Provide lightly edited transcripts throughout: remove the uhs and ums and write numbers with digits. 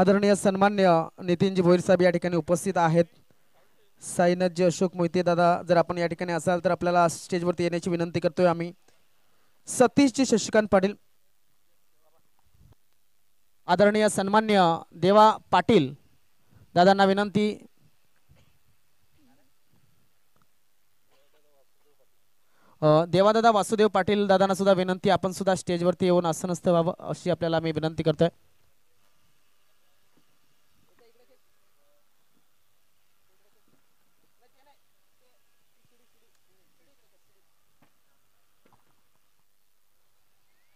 आदरणीय सन्मान्य नितीनजी भोईर साहेब या ठिकाणी उपस्थित आहेत। साईनाथजी अशोक मोहिते दादा जर आपण या ठिकाणी असाल तर आपल्याला स्टेजवरती येण्याची विनंती करतोय आम्ही। सतीशजी शशिकांत पाटील, आदरणीय सन्मान्य देवा पाटील दादांना विनंती। देवादादा वासुदेव पाटील दादांना सुद्धा विनंती, आपण सुद्धा स्टेजवरती येऊन आसनस्थ व्हावं अशी आपल्याला मी विनंती करतोय।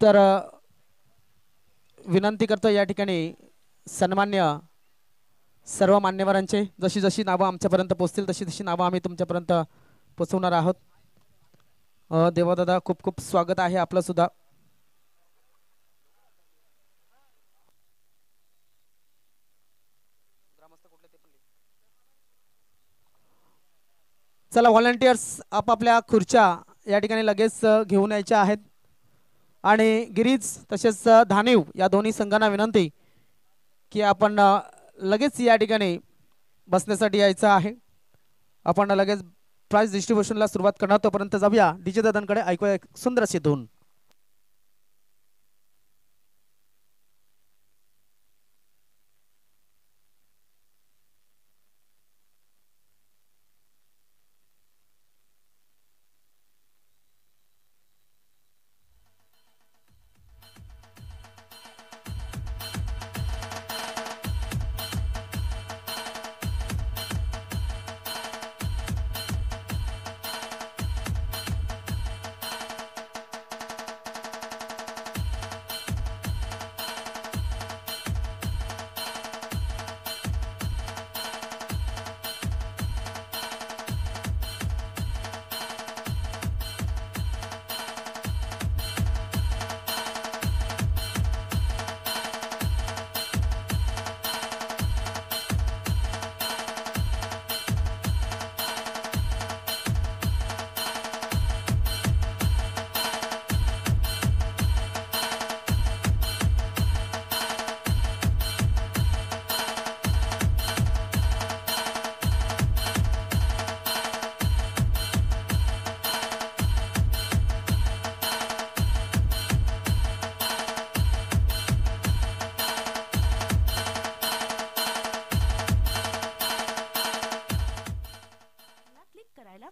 तर विनंती करतो या ठिकाणी सन्मान्य सर्व मान्यवरांचे जशी जशी नावं आमच्यापर्यंत पोहोचतील तशी तशी नावं आम्ही तुमच्यापर्यंत पोहोचवणार आहोत। देवादादा खूप खूप स्वागत आहे आपलं सुद्धा। चला व्हॉलंटियर्स आपापल्या खुर्च्या या ठिकाणी लगेच घेऊन यायच्या आहेत आणि गिरीज तसेच धानीव या दोन्ही संघांना विनंती की आपण लगेच या ठिकाणी बसण्यासाठी यायचं आहे। आपण लगेच प्राइज डिस्ट्रीब्युशनला सुरुवात करणार, तोपर्यंत जाऊया डीजे दादांकडे, ऐकूया एक सुंदर अशी धून।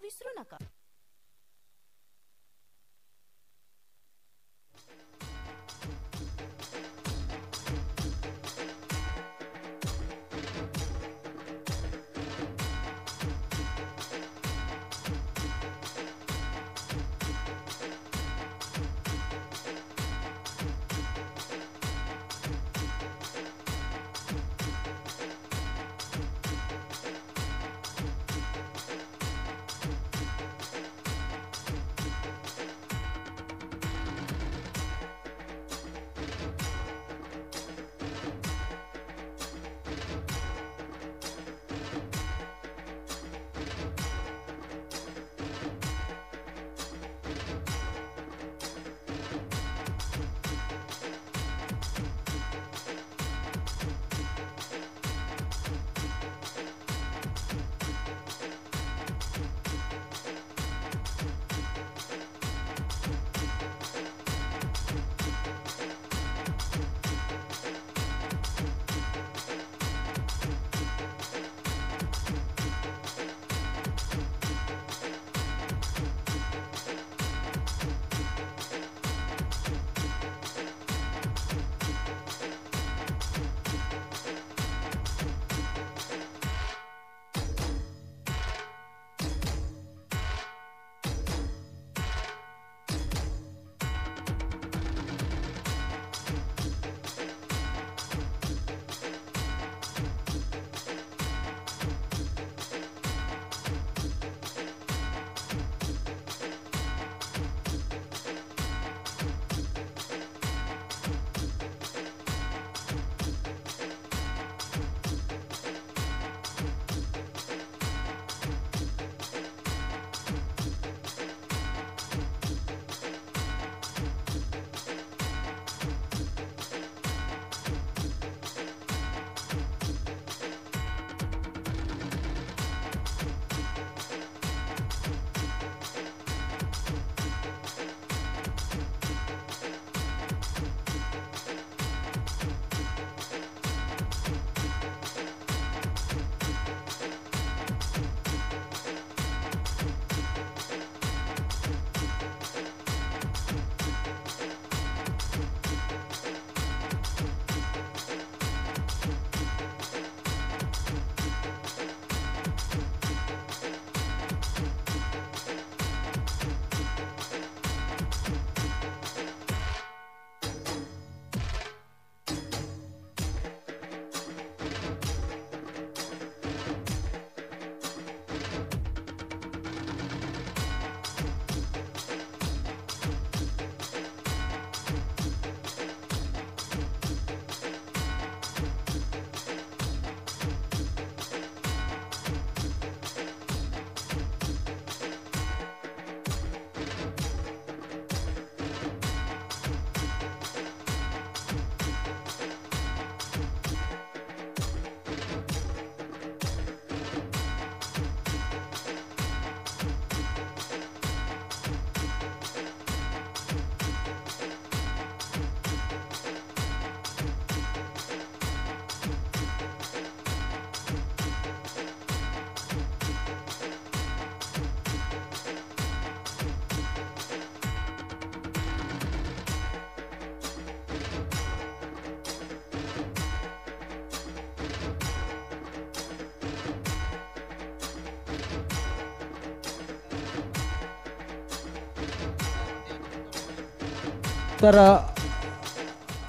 विसरू नका। तर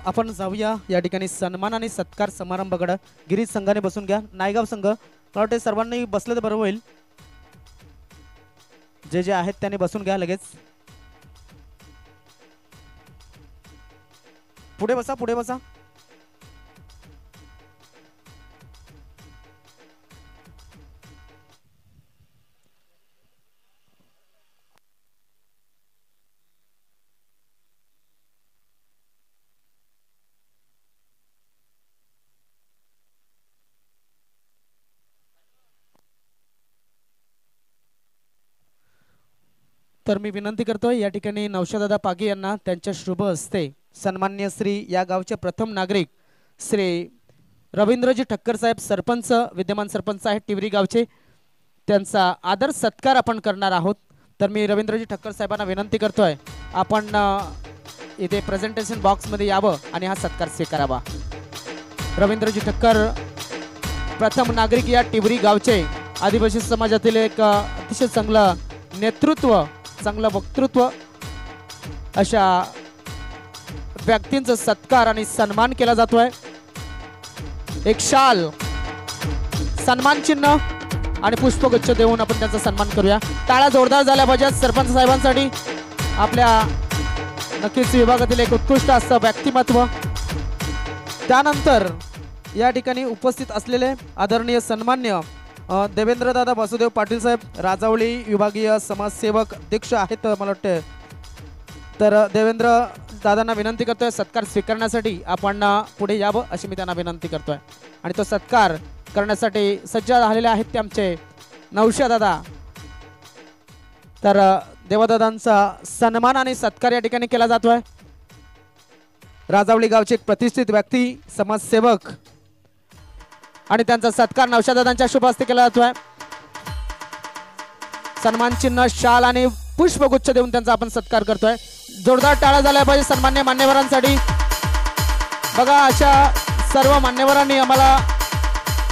आपण जाऊया या ठिकाणी सन्मान आणि सत्कार समारंभाकडे। गिरीज संघाने बसून घ्या। नायगाव संघ मला वाटते सर्वांनी बसले तर बरं होईल। जे जे आहेत त्यांनी बसून घ्या लगेच। पुढे बसा, पुढे बसा। तर मी विनंती करतोय या ठिकाणी नौशादादा पागी यांना त्यांच्या शुभ हस्ते सन्मान्य श्री या गावचे प्रथम नागरिक श्री रवींद्रजी ठक्कर साहेब सरपंच विद्यमान सरपंच आहेत टिवरी गावचे, त्यांचा आदर सत्कार आपण करणार आहोत। तर मी रवींद्रजी ठक्कर साहेबांना विनंती करतोय आपण इथे प्रेझेंटेशन बॉक्स मध्ये यावं आणि हा सत्कार स्वीकारावा। रवींद्रजी ठक्कर प्रथम नागरिक या टिवरी गावचे, आदिवासी समाजातील एक अतिशय चांगलं नेतृत्व, चांगलं वक्तृत्व अशा व्यक्तींचा सत्कार आणि सन्मान केला जातोय। एक शाल, सन्मान चिन्ह आणि पुष्पगुच्छ देऊन आपण त्यांचा सन्मान करूया। टाळा जोरदार झाल्या पाहिजेत सरपंच साहेबांसाठी। आपल्या नक्कीच विभागातील एक उत्कृष्ट असं व्यक्तिमत्व। त्यानंतर या ठिकाणी उपस्थित असलेले आदरणीय सन्मान्य देवेंद्रदादा वासुदेव पाटील साहेब राजावळी विभागीय समाजसेवक अध्यक्ष आहेत मला वाटते। तर देवेंद्र दादांना विनंती करतोय सत्कार स्वीकारण्यासाठी आपण पुढे यावं अशी मी त्यांना विनंती करतोय। आणि तो सत्कार करण्यासाठी सज्ज झालेले आहेत ते आमचे नौशा दादा। तर देवदादांचा सन्मान आणि सत्कार या ठिकाणी केला जातोय। राजावळी गावचे एक प्रतिष्ठित व्यक्ती, समाजसेवक आणि त्यांचा सत्कार नौशादादांच्या शुभ हस्ते केला जातोय। सन्मान चिन्ह, शाल आणि पुष्पगुच्छ देऊन त्यांचा आपण सत्कार करतोय। जोरदार टाळा झाला पाहिजे सन्मान्य मान्यवरांसाठी। बघा अशा सर्व मान्यवरांनी आम्हाला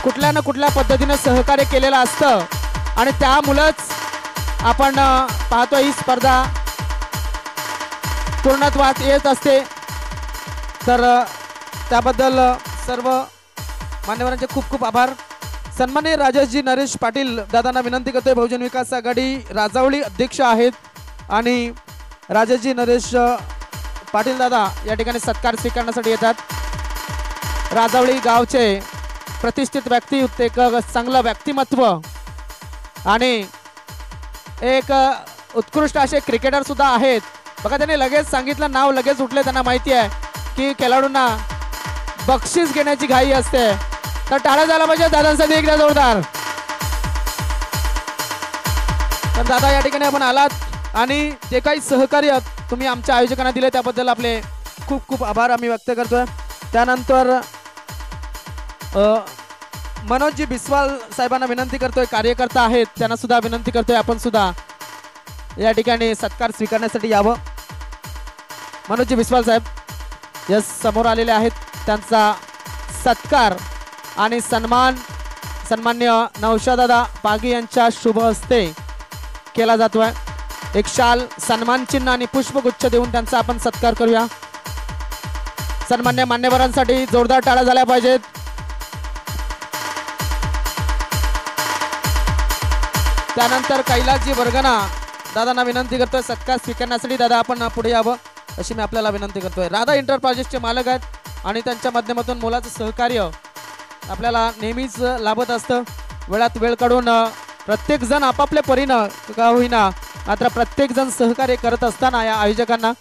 कुठल्या ना कुठल्या पद्धतीने सहकार्य केलेलं असतं आणि त्यामुळेच आपण पाहतो ही स्पर्धा पूर्णत्वास येत असते। तर त्याबद्दल सर्व मान्यवरांचे खूप खूप आभार। सन्माननीय राजेशजी नरेश पाटील दादांना विनंती करतोय, बहुजन विकास आघाडी राजावळी अध्यक्ष आहेत आणि राजेशजी नरेश पाटील दादा या ठिकाणी सत्कार स्वीकारण्यासाठी येतात। राजावळी गावचे प्रतिष्ठित व्यक्ती, एक चांगलं व्यक्तिमत्व आणि एक उत्कृष्ट असे क्रिकेटर सुद्धा आहेत। बघा त्यांनी लगेच सांगितलं, नाव लगेच उठले, त्यांना माहिती आहे की खेळाडूंना बक्षीस घेण्याची घाई असते। तर टाळा झाला पाहिजे दादांसाठी एकदा जोरदार। तर दादा या ठिकाणी आपण आलात आणि जे काही सहकार्य तुम्ही आमच्या आयोजकांना दिले त्याबद्दल आपले खूप खूप आभार आम्ही व्यक्त करतोय। त्यानंतर मनोजजी बिस्वाल साहेबांना विनंती करतोय, कार्यकर्ता आहेत त्यांना सुद्धा विनंती करतोय आपण सुद्धा या ठिकाणी सत्कार स्वीकारण्यासाठी यावं। मनोजजी बिस्वाल साहेब यस समोर आलेले आहेत, त्यांचा सत्कार आणि सन्मान सन्मान्य नौशादादा पागी यांच्या शुभ हस्ते केला जातोय। एक शाल, सन्मान चिन्ह आणि पुष्पगुच्छ देऊन त्यांचा आपण सत्कार करूया। सन्मान्य मान्यवरांसाठी जोरदार टाळ्या झाल्या पाहिजेत। त्यानंतर कैलासजी वर्गना दादांना विनंती करतोय सत्कार स्वीकारण्यासाठी। दादा आपण पुढे यावं अशी मी आपल्याला विनंती करतोय। राधा एंटरप्राइजेसचे मालक आहेत आणि त्यांच्या माध्यमातून मोलाचं सहकार्य आपल्याला नेहमीच लाभत असतं। वेळात वेळ काढून प्रत्येक जण आपापल्या परीनं का होईना मात्र प्रत्येक जण सहकार्य करत असताना या आयोजकांना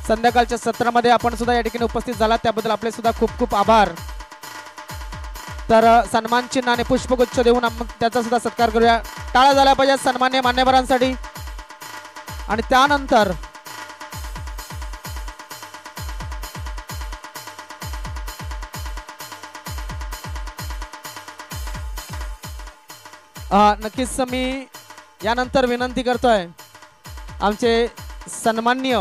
संध्याकाळच्या सत्रामध्ये आपण सुद्धा या ठिकाणी उपस्थित झालात त्याबद्दल आपले सुद्धा खूप खूप आभार। तर सन्मान चिन्ह आणि पुष्पगुच्छ देऊन आपण त्याचा सुद्धा सत्कार करूया। टाळा झाला पाहिजे सन्मान्य मान्यवरांसाठी। आणि त्यानंतर नक्कीच मी यानंतर विनंती करतोय आमचे सन्माननीय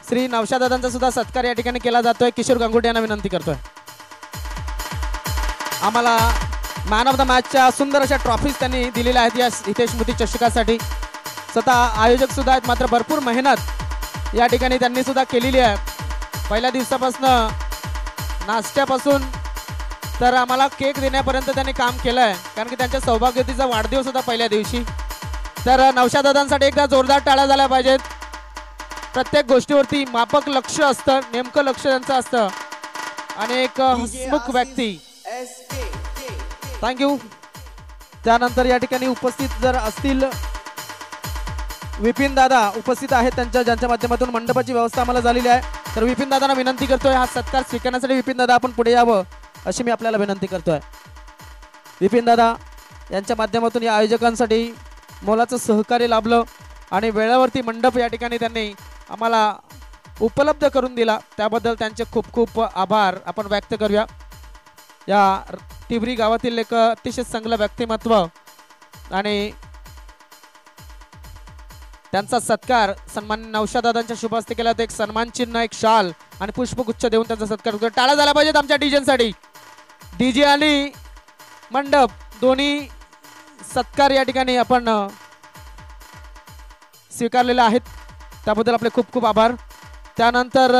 श्री नौशादादांचा सुद्धा सत्कार या ठिकाणी केला जातोय। किशोर गांगुटे यांना विनंती करतोय। आम्हाला मॅन ऑफ द मॅचच्या सुंदर अशा ट्रॉफीज त्यांनी दिलेल्या आहेत या हितेश स्मृती चषकासाठी। स्वतः आयोजक सुद्धा आहेत मात्र भरपूर मेहनत या ठिकाणी त्यांनी सुद्धा केलेली आहे. पहिल्या दिवसापासून नाश्त्यापासून तर आम्हाला केक देण्यापर्यंत त्यांनी काम केलं आहे, कारण की त्यांच्या सौभाग्यवतीचा वाढदिवस होता पहिल्या दिवशी. तर नौशाद दादांसाठी एकदा जोरदार टाळ्या झाल्या पाहिजेत. प्रत्येक गोष्टीवरती मापक लक्ष असतं, नेमकं लक्ष त्यांचं असतं आणि एक हसमुख व्यक्ती. थँक्यू. त्यानंतर या ठिकाणी उपस्थित जर असतील विपिन दादा उपस्थित आहेत, ज्यांच्या माध्यमातून मंडपाची व्यवस्था आम्हाला झालेली आहे. तर विपिन दादांना विनंती करतोय हा सत्कार स्वीकारण्यासाठी. विपिन दादा आपण पुढे यावं अशी मी आपल्याला विनंती करतोय. विपिन दादा यांच्या माध्यमातून या आयोजकांसाठी मोलाचं सहकार्य लाभलं आणि वेळेवरती मंडप या ठिकाणी त्यांनी आम्हाला उपलब्ध करून दिला, त्याबद्दल त्यांचे खूप खूप आभार आपण व्यक्त करूया. या टिबरी गावातील एक अतिशय चांगलं व्यक्तिमत्व आणि त्यांचा सत्कार सन्मान नौशाद दादांच्या शुभ हस्ते केला. एक सन्मान चिन्ह, एक शाल आणि पुष्पगुच्छ देऊन त्यांचा सत्कार करतो. टाळ्या झाल्या पाहिजेत आमच्या डीजेसाठी. डीजे आणि मंडप दोन्ही सत्कार या ठिकाणी आपण स्वीकारलेले आहेत, त्याबद्दल आपले खूप खूप आभार. त्यानंतर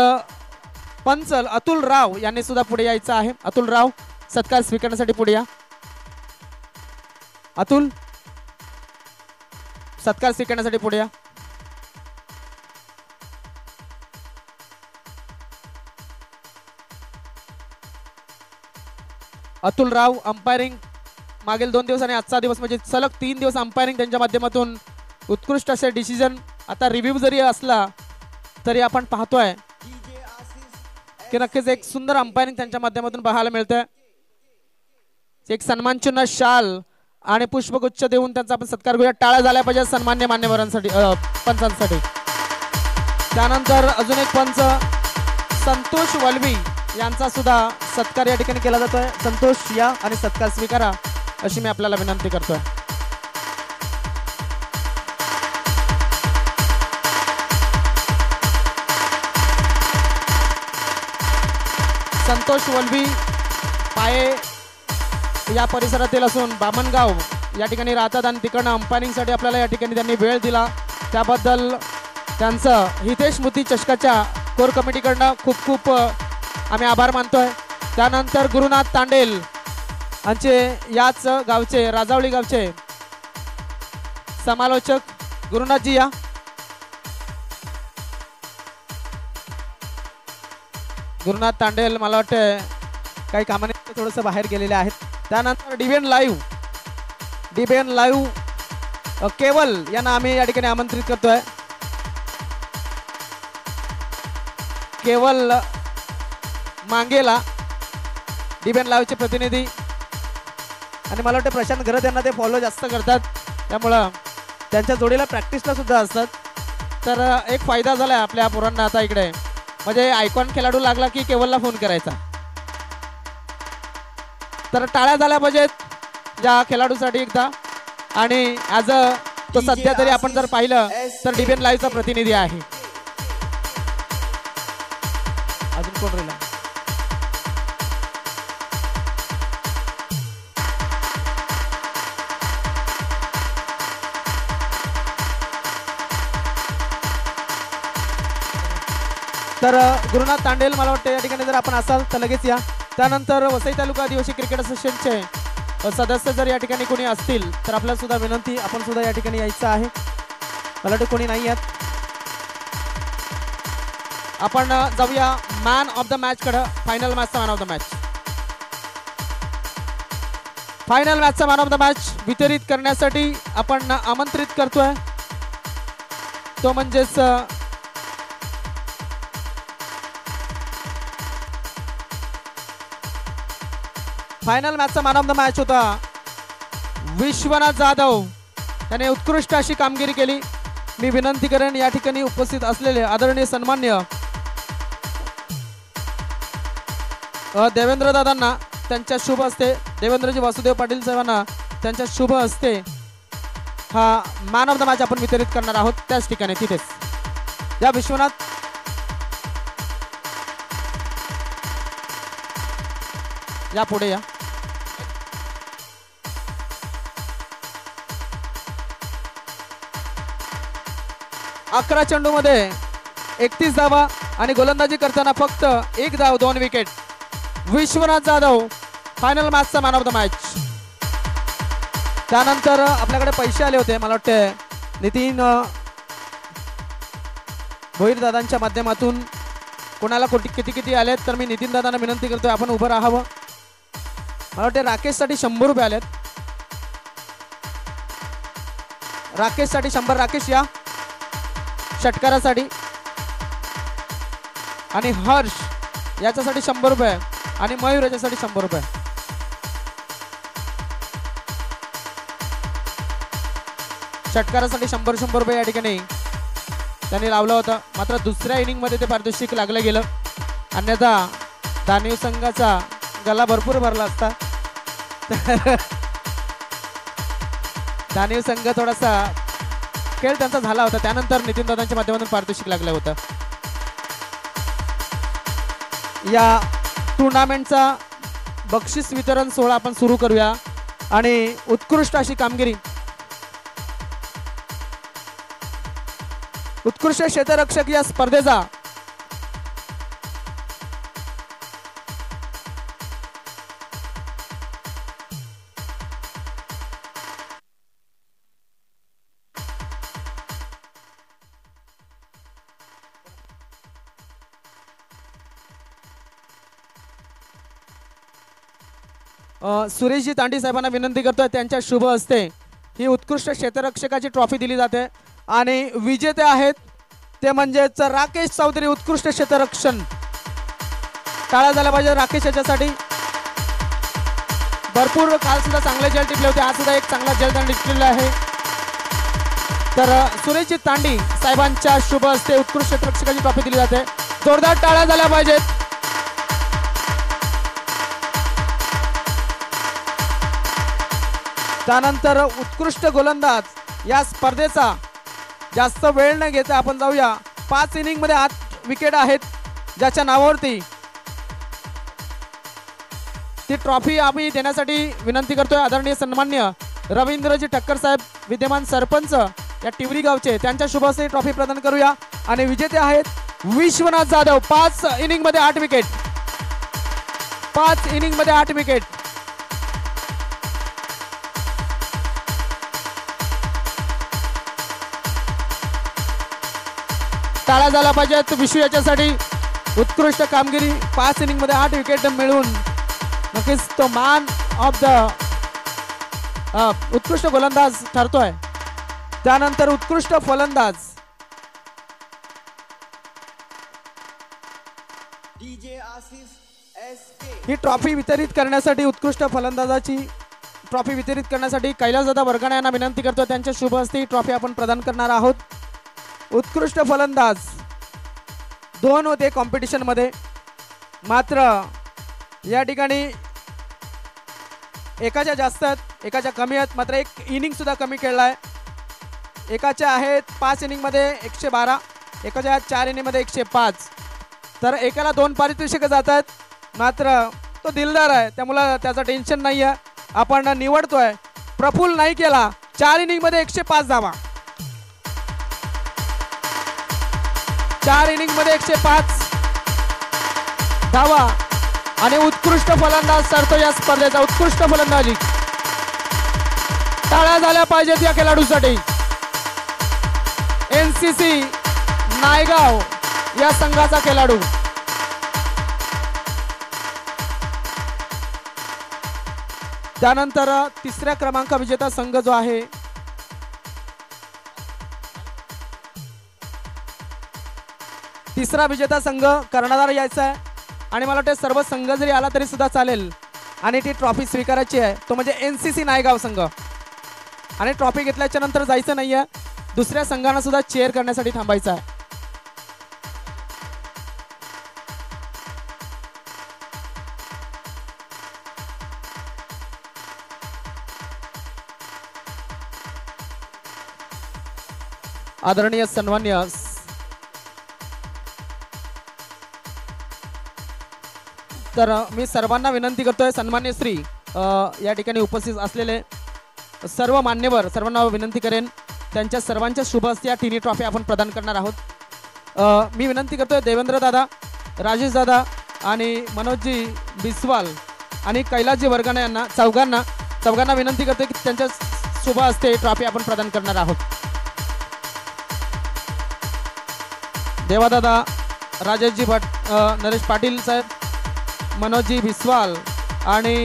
पंचल अतुल राव यांनी सुद्धा पुढे यायचं आहे. अतुल राव सत्कार स्वीकारण्यासाठी पुढे या. अतुल सत्कार स्वीकारण्यासाठी पुढे या. अतुल राव अंपायरिंग मागील 2 दिवस आणि आजचा दिवस म्हणजे सलग 3 दिवस अंपायरिंग त्यांच्या माध्यमातून उत्कृष्ट असे डिसिजन. आता रिव्ह्यू जरी असला तरी आपण पाहतोय की नक्कीच एक सुंदर अंपायरिंग त्यांच्या माध्यमातून पाहायला मिळतंय. एक सन्मान चिन्ह, शाल आणि पुष्पगुच्छ देऊन त्यांचा आपण सत्कार करूया. टाळ्या झाल्या पाहिजे सन्मान्य मान्यवरांसाठी, पंचांसाठी. त्यानंतर अजून एक पंच संतोष वलवी यांचा सुद्धा सत्कार या ठिकाणी केला जातोय. संतोष या आणि सत्कार स्वीकारा अशी मी आपल्याला विनंती करतोय. संतोष वलवी पाये या परिसरातील असून बामणगाव या ठिकाणी राहतात आणि तिकडनं अंपायरिंगसाठी आपल्याला या ठिकाणी त्यांनी वेळ दिला, त्याबद्दल त्यांचं हितेश मोती चषकाच्या कोर कमिटीकडनं खूप खूप आम्ही आभार मानतोय. त्यानंतर गुरुनाथ तांडेल यांचे याच गावचे राजावळी गावचे समालोचक गुरुनाथजी या. गुरुनाथ तांडेल मला वाटतं काही कामाने थोडंसं बाहेर गेलेले आहेत. त्यानंतर डीबीएन लाईव्ह केवल यांना आम्ही या ठिकाणी आमंत्रित करतोय. केवल मांगेला डीबीएन लाईव्हचे प्रतिनिधी आणि मला वाटतं प्रशांत घरत यांना ते फॉलो जास्त करतात, त्यामुळं त्यांच्या जोडीला प्रॅक्टिसला सुद्धा असतात. तर एक फायदा झाला आहे आपल्या पोरांना आता इकडे, म्हणजे आयकॉन खेळाडू लागला की केवलला फोन करायचा. तर टाळ्या झाल्या पाहिजेत या खेळाडूसाठी एकदा. आणि ॲज अ तो सध्या तरी आपण जर पाहिलं तर डीबीएन लाईव्हचा प्रतिनिधी आहे. अजून कोण राहिला? तर गुरुनाथ तांडेल मला वाटतं या ठिकाणी जर आपण असाल तर लगेच या. त्यानंतर वसई तालुका आदिवासी क्रिकेट असोसिएशनचे सदस्य जर या ठिकाणी कोणी असतील तर आपल्याला सुद्धा विनंती, आपण सुद्धा या ठिकाणी यायचं आहे. मला वाटतं कोणी नाही आहेत. आपण जाऊया मॅन ऑफ द मॅच कडे. फायनल मॅचचा man of the match, final मॅचचा मॅन ऑफ द मॅच वितरित करण्यासाठी आपण आमंत्रित करतोय. तो म्हणजेच फायनल मॅचचा मॅन ऑफ द मॅच होता विश्वनाथ जाधव. त्याने उत्कृष्ट अशी कामगिरी केली. मी विनंती करेन या ठिकाणी उपस्थित असलेले आदरणीय सन्मान्य देवेंद्र दादांना त्यांच्या शुभ हस्ते, देवेंद्रजी वासुदेव पाटील साहेबांना त्यांच्या शुभ हस्ते हा मॅन ऑफ द मॅच आपण वितरित करणार आहोत. त्याच ठिकाणी तिथेच या विश्वनाथ या पुढे या. अकरा चेंडूमध्ये 31 धावा आणि गोलंदाजी करताना फक्त 1 धाव 2 विकेट. विश्वनाथ जाधव फायनल मॅचचा मॅन ऑफ द मॅच. त्यानंतर आपल्याकडे पैसे आले होते, मला वाटते नितीन भोईर दादांच्या माध्यमातून कोणाला किती आलेत, तर मी नितीन दादांना विनंती करतोय आपण उभं राहावं. मला वाटते राकेशसाठी 100 रुपये आलेत. राकेशसाठी 100. राकेश या षटकारासाठी. आणि हर्ष याच्यासाठी 100 रुपये आणि मयूर याच्यासाठी 100 रुपये. षटकारासाठी 100 रुपये या ठिकाणी त्यांनी लावलं होतं. मात्र दुसऱ्या इनिंगमध्ये ते पारितोषिक लागलं गेलं, अन्यथा दानव संघाचा गला भरपूर भरला असता. दानव संघ थोडासा खेळ त्यांचा झाला होता, त्यानंतर नितीन दादांच्या माध्यमातून पारितोषिक लागलं होतं. या टुर्नामेंटचा बक्षीस वितरण सोहळा आपण सुरू करूया. आणि उत्कृष्ट अशी कामगिरी, उत्कृष्ट क्षेत्ररक्षक या स्पर्धेचा सुरेशजी तांडी साहेबांना विनंती करतोय, त्यांच्या शुभ हस्ते ही उत्कृष्ट क्षेत्ररक्षकाची ट्रॉफी दिली जाते. आणि विजेते आहेत ते म्हणजेच राकेश चौधरी, उत्कृष्ट क्षेत्ररक्षण. टाळा झाला पाहिजे राकेश याच्यासाठी. भरपूर काल सुद्धा चांगले जल टिपले होते, आज सुद्धा एक चांगला जलदान टिपलेला आहे. तर सुरेशजी तांडी साहेबांच्या शुभ हस्ते उत्कृष्ट क्षेत्ररक्षकाची ट्रॉफी दिली जाते. जोरदार टाळ्या झाल्या पाहिजेत. त्यानंतर उत्कृष्ट गोलंदाज या स्पर्धेचा जास्त वेळ न घेता आपण जाऊया. 5 इनिंगमध्ये 8 विकेट आहेत, ज्याच्या नावावरती ती ट्रॉफी आम्ही देण्यासाठी विनंती करतोय. आदरणीय सन्मान्य रवींद्रजी ठक्कर साहेब, विद्यमान सरपंच या टिवरी गावचे, त्यांच्या शुभ हस्ते ट्रॉफी प्रदान करूया. आणि विजेते आहेत विश्वनाथ जाधव. 5 इनिंगमध्ये 8 विकेट. 5 इनिंगमध्ये 8 विकेट. टाळा झाला पाहिजे विश्व याच्यासाठी. उत्कृष्ट कामगिरी, 5 इनिंगमध्ये 8 विकेट मिळून नक्कीच तो मॅन ऑफ द उत्कृष्ट गोलंदाज ठरतोय. त्यानंतर उत्कृष्ट फलंदाज ही ट्रॉफी वितरित करण्यासाठी, उत्कृष्ट फलंदाजाची ट्रॉफी वितरित करण्यासाठी कैलासदादा वर्गाणे यांना विनंती करतो, त्यांच्या शुभ हस्ते ही ट्रॉफी आपण प्रदान करणार आहोत. उत्कृष्ट फलंदाज 2 होते कॉम्पिटिशन मध्ये, मात्र या ठिकाणी एकाच्या जास्त आहेत, एकाच्या कमी आहेत. मात्र एक इनिंग सुद्धा कमी खेळलाय. एकाच्या आहेत 5 इनिंग मध्ये 112, एकाच्या 4 इनिंग मध्ये 105. तर एकाला 2 पारितोषिक जात आहेत. मात्र तो दिलदार आहे, त्यामुळे त्याचं टेन्शन नाही आहे. आपण निवडतोय प्रफुल्ल नाईकला. 4 इनिंग मध्ये 105 धावा. 4 इनिंग मध्ये 105 धावा. आणि उत्कृष्ट फलंदाज ठरतो या स्पर्धेचा. उत्कृष्ट फलंदाजी. टाळ्या झाल्या पाहिजेत या खेळाडूसाठी. NCC नायगाव या संघाचा खेळाडू. त्यानंतर 3ऱ्या क्रमांक विजेता संघ जो आहे तिसरा विजेता संघ कर्णधार यायचा आहे. आणि मला वाटतं सर्व संघ जरी आला तरी सुद्धा चालेल. आणि ती ट्रॉफी स्वीकारायची आहे, तो म्हणजे NCC नायगाव संघ. आणि ट्रॉफी घेतल्याच्या नंतर जायचं नाहीये, दुसऱ्या संघांना सुद्धा चेअर करण्यासाठी थांबायचं आहे. आदरणीय सन्मान्य तर मी सर्वांना विनंती करतोय, सन्मान्य श्री या ठिकाणी उपस्थित असलेले सर्व मान्यवर सर्वांना विनंती करेन, त्यांच्या सर्वांच्या शुभ हस्ते या टिनी ट्रॉफी आपण प्रदान करणार आहोत. मी विनंती करतोय देवेंद्र दादा, राजेश दादा आणि मनोजजी बिस्वाल आणि कैलासजी वर्गाने यांना चौघांना विनंती करतोय की त्यांच्या शुभ हस्ते ट्रॉफी आपण प्रदान करणार आहोत. देवादादा, राजेशजी भट, नरेश पाटील साहेब, मनोजजी बिस्वाल आणि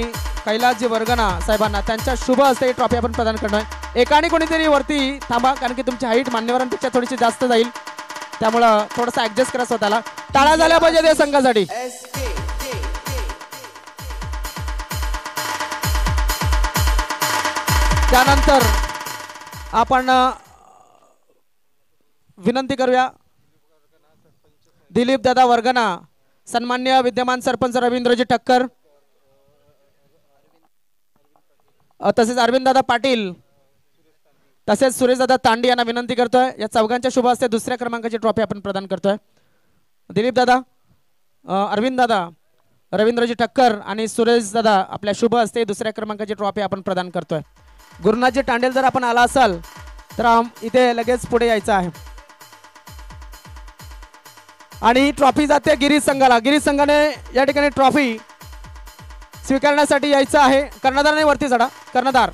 कैलासजी वर्गना साहेबांना त्यांच्या शुभ हस्ते ट्रॉफी आपण प्रदान करणार आहे. एकाने कोणीतरी वरती थांबा, कारण की तुमची हाईट मान्यवरांपेक्षा थोडीशी जास्त जाईल, त्यामुळं थोडंसं ऍडजस्ट करा स्वतःला. टाळा झाल्या पाहिजे त्या संघासाठी. त्यानंतर आपण विनंती करूया दिलीप दादा वर्गना, सन्मान्य विद्यमान सरपंच रवींद्रजी ठक्कर, तसेच अरविंद दादा पाटील, तसेच सुरेश दादा तांडी यांना विनंती करतोय. या चौघांच्या शुभ हस्ते दुसऱ्या क्रमांकाची ट्रॉफी आपण प्रदान करतोय. दिलीप दादा, अरविंद दादा, रवींद्रजी ठक्कर आणि सुरेश दादा आपल्या शुभ हस्ते दुसऱ्या क्रमांकाची ट्रॉफी आपण प्रदान करतोय. गुरुनाथजी टांडेल जर आपण आला असाल तर इथे लगेच पुढे यायचं आहे. आणि ट्रॉफी जाते गिरीश संघाला. गिरीश संघाने या ठिकाणी ट्रॉफी स्वीकारण्यासाठी यायचं आहे. कर्णधाराने वरती चढा. कर्णधार,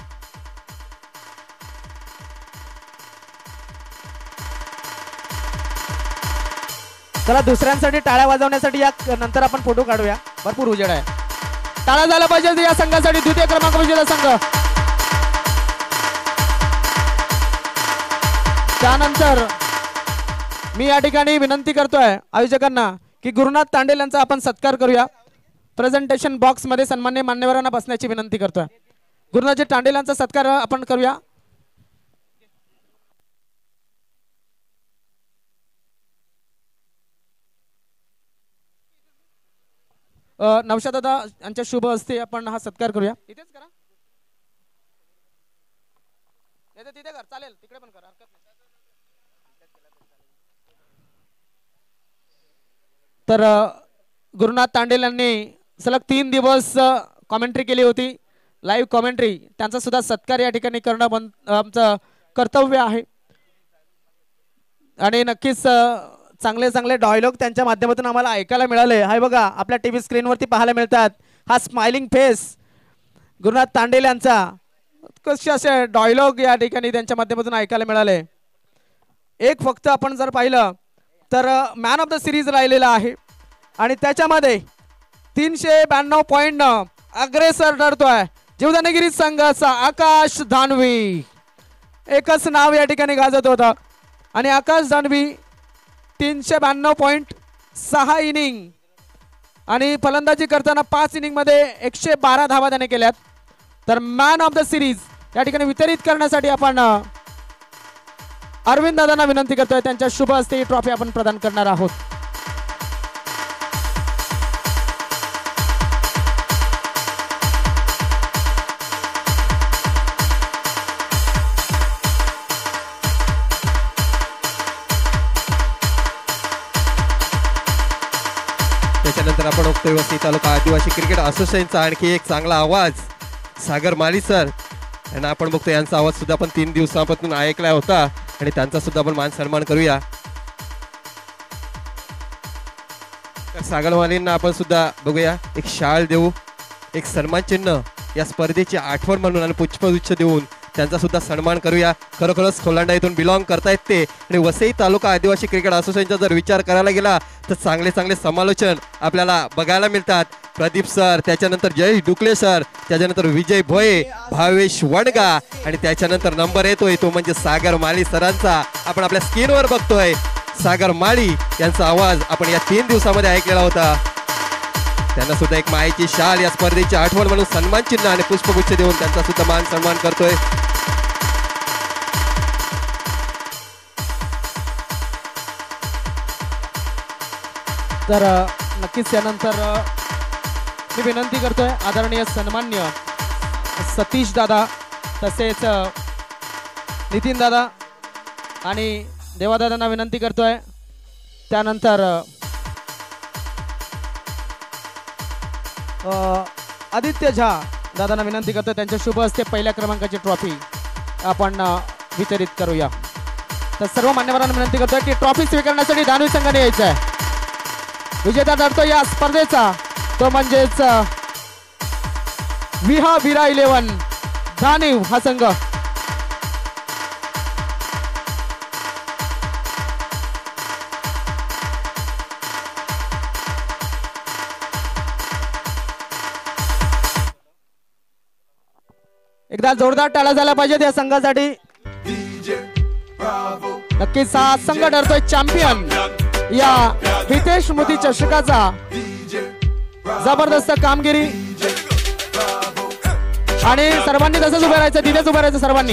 चला दुसऱ्यांसाठी टाळ्या वाजवण्यासाठी या नंतर आपण फोटो काढूया. भरपूर उजेड आहे. टाळ्या झाला पाहिजे या संघासाठी. द्वितीय क्रमांक विजेता संघ. त्यानंतर मी या ठिकाणी विनंती करतोय आयोजकांना की गुरुनाथ तांडेल यांचा आपण सत्कार करूया. प्रेझेंटेशन बॉक्स मध्ये सन्मान्य मान्यवरांना बसण्याची विनंती करतोय. गुरुनाथजी तांडेल यांचा सत्कार आपण करूया. नवशाद दादा यांच्या शुभ हस्ते आपण हा सत्कार करूया. इथेच करा, तिथे कर, चालेल, तिकडे पण करा, हरकत नाही. तर गुरुनाथ तांडेल यांनी सलग 3 दिवस कॉमेंट्री केली होती, लाईव्ह कॉमेंट्री. त्यांचा सुद्धा सत्कार या ठिकाणी करणं आमचं कर्तव्य आहे. आणि नक्कीच चांगले चांगले डायलॉग त्यांच्या माध्यमातून आम्हाला ऐकायला मिळाले. हाय बघा, आपल्या टीव्ही स्क्रीनवरती पाहायला मिळतात. हा स्माइलिंग फेस गुरुनाथ तांडेल यांचा. कसे असे डायलॉग या ठिकाणी त्यांच्या माध्यमातून ऐकायला मिळाले. एक फक्त आपण जर पाहिलं तर मॅन ऑफ द सिरीज राहिलेला आहे आणि त्याच्यामध्ये 392 पॉइंट अग्रेसर ठरतोय जीवदानगिरी संघाचा आकाश दानवी. एकच नाव या ठिकाणी गाजत होतं आणि आकाश दानवी 392.6 इनिंग आणि फलंदाजी करताना 5 इनिंग मध्ये 112 धावा त्याने केल्यात. तर मॅन ऑफ द सिरीज या ठिकाणी वितरित करण्यासाठी आपण अरविंद दादांना विनंती करतोय. त्यांच्या शुभ हस्ते ही ट्रॉफी आपण प्रदान करणार आहोत. त्याच्यानंतर आपण बघतोय वसई तालुका आदिवासी क्रिकेट असोसिएशनचा आणखी एक चांगला आवाज सागर माली सर यांना आपण बघतोय. यांचा आवाज सुद्धा आपण 3 दिवसापासून ऐकला होता आणि त्यांचा सुद्धा आपण मान सन्मान करूया. सागर मालींना आपण सुद्धा बघूया, एक शाल देऊ, एक सन्मान चिन्ह या स्पर्धेची आठवण म्हणून आणि पुष्पगुच्छ देऊन त्यांचा सुद्धा सन्मान करूया. खरोखरच खोलांडा इथून बिलॉंग करतायत ते आणि वसई तालुका आदिवासी क्रिकेट असोसिएशनचा जर विचार करायला गेला तर चांगले चांगले समालोचन आपल्याला बघायला मिळतात. प्रदीप सर, त्याच्यानंतर जयेश डुकले सर, त्याच्यानंतर विजय भोये, भावेश वडगा आणि त्याच्यानंतर नंबर येतोय तो म्हणजे सागर माळी सरांचा. आपण आपल्या स्क्रीनवर बघतोय सागर माळी यांचा आवाज आपण या 3 दिवसामध्ये ऐकलेला होता. त्यांना सुद्धा एक मायेची शाल या स्पर्धेची आठवण म्हणून सन्मान चिन्ह आणि पुष्पगुच्छ देऊन त्यांचा सुद्धा मान सन्मान करतोय. तर नक्कीच त्यानंतर मी विनंती करतोय आदरणीय सन्मान्य सतीश दादा, तसेच नितीन दादा आणि देवादादांना विनंती करतोय. त्यानंतर आदित्य झा दादांना विनंती करतोय त्यांच्या शुभ हस्ते पहिल्या क्रमांकाची ट्रॉफी आपण वितरित करूया. तर सर्व मान्यवरांना विनंती करतोय की ट्रॉफी स्वीकारण्यासाठी दानवी संघाने यायचं आहे. विजेता ठरतो या स्पर्धेचा तो म्हणजेच विहा वीरा 11 दानव हा संघ. एकदा जोरदार टाळ्या झाल्या पाहिजेत या संघासाठी. नक्कीच हा संघ ठरतोय चॅम्पियन या हितेश मोदी चषकाचा. जबरदस्त कामगिरी आणि सर्वांनी तसंच उभे राहायचं, तिथेच उभे राहायचं सर्वांनी.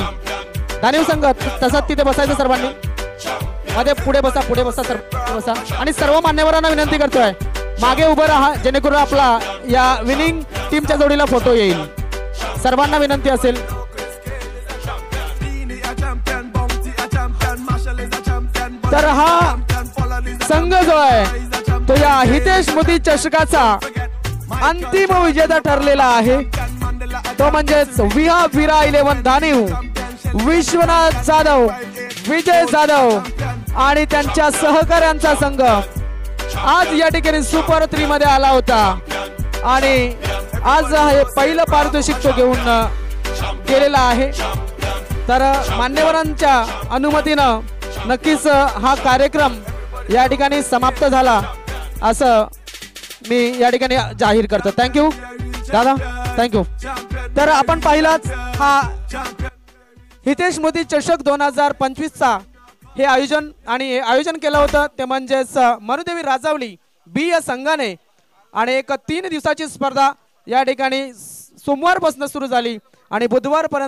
दानव संघ तसंच तिथे बसायचं सर्वांनी. मध्ये पुढे बसा, पुढे बसा, बसा. आणि सर्व मान्यवरांना विनंती करतोय मागे उभं राहा जेणेकरून आपला या विनिंग टीमच्या जोडीला फोटो येईल. सर्वांना विनंती असेल. तर हा संघ जो आहे तो या हितेश मोदी चषकाचा अंतिम विजेता ठरलेला आहे. तो म्हणजेच विहा वीरा 11 दानव, विश्वनाथ जाधव, विजय जाधव आणि त्यांच्या सहकाऱ्यांचा संघ आज या ठिकाणी सुपर 3 मध्ये आला होता. आणि आज हे पहिलं पारितोषिक तो घेऊन गेलेला आहे. तर मान्यवरांच्या अनुमतीनं नक्कीच हा कार्यक्रम या ठिकाणी समाप्त झाला असं मी या ठिकाणी जाहीर करतो. थँक्यू दादा, थँक्यू. तर आपण पाहिलाच हा हितेश मोदी चषक 2025चा हे आयोजन केलं होतं ते म्हणजेच मनुदेवी राजावली बी या संघाने. आणि एक 3 दिवसाची स्पर्धा या ठिकाणी सोमवारपासून सुरू झाली आणि बुधवारपर्यंत